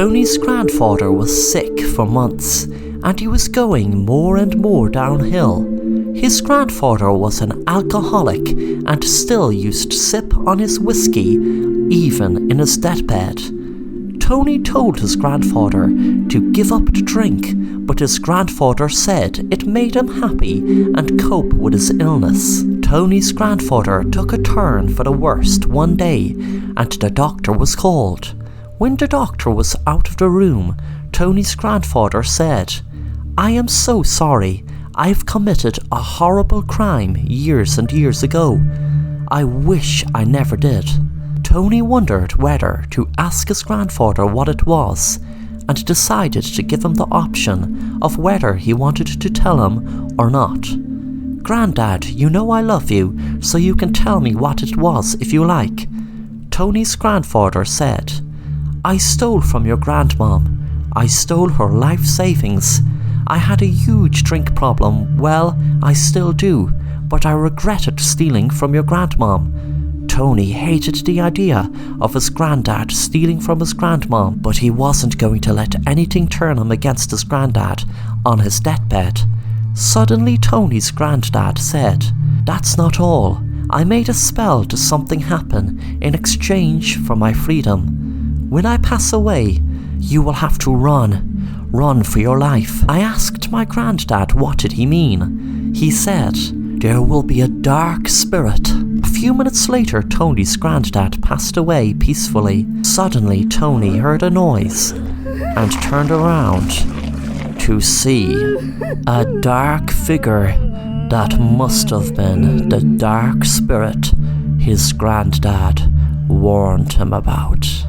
Tony's grandfather was sick for months, and he was going more and more downhill. His grandfather was an alcoholic and still used to sip on his whiskey, even in his deathbed. Tony told his grandfather to give up the drink, but his grandfather said it made him happy and cope with his illness. Tony's grandfather took a turn for the worst one day, and the doctor was called. When the doctor was out of the room, Tony's grandfather said, "I am so sorry. I've committed a horrible crime years and years ago. I wish I never did." Tony wondered whether to ask his grandfather what it was, and decided to give him the option of whether he wanted to tell him or not. "Grandad, you know I love you, so you can tell me what it was if you like." Tony's grandfather said, "I stole from your grandmom. I stole her life savings. I had a huge drink problem, well, I still do, but I regretted stealing from your grandmom." Tony hated the idea of his granddad stealing from his grandmom, but he wasn't going to let anything turn him against his granddad on his deathbed. Suddenly Tony's granddad said, "That's not all. I made a spell to something happen in exchange for my freedom. When I pass away, you will have to run for your life." I asked my granddad what did he mean. He said, "There will be a dark spirit." A few minutes later, Tony's granddad passed away peacefully. Suddenly, Tony heard a noise and turned around to see a dark figure that must have been the dark spirit his granddad warned him about.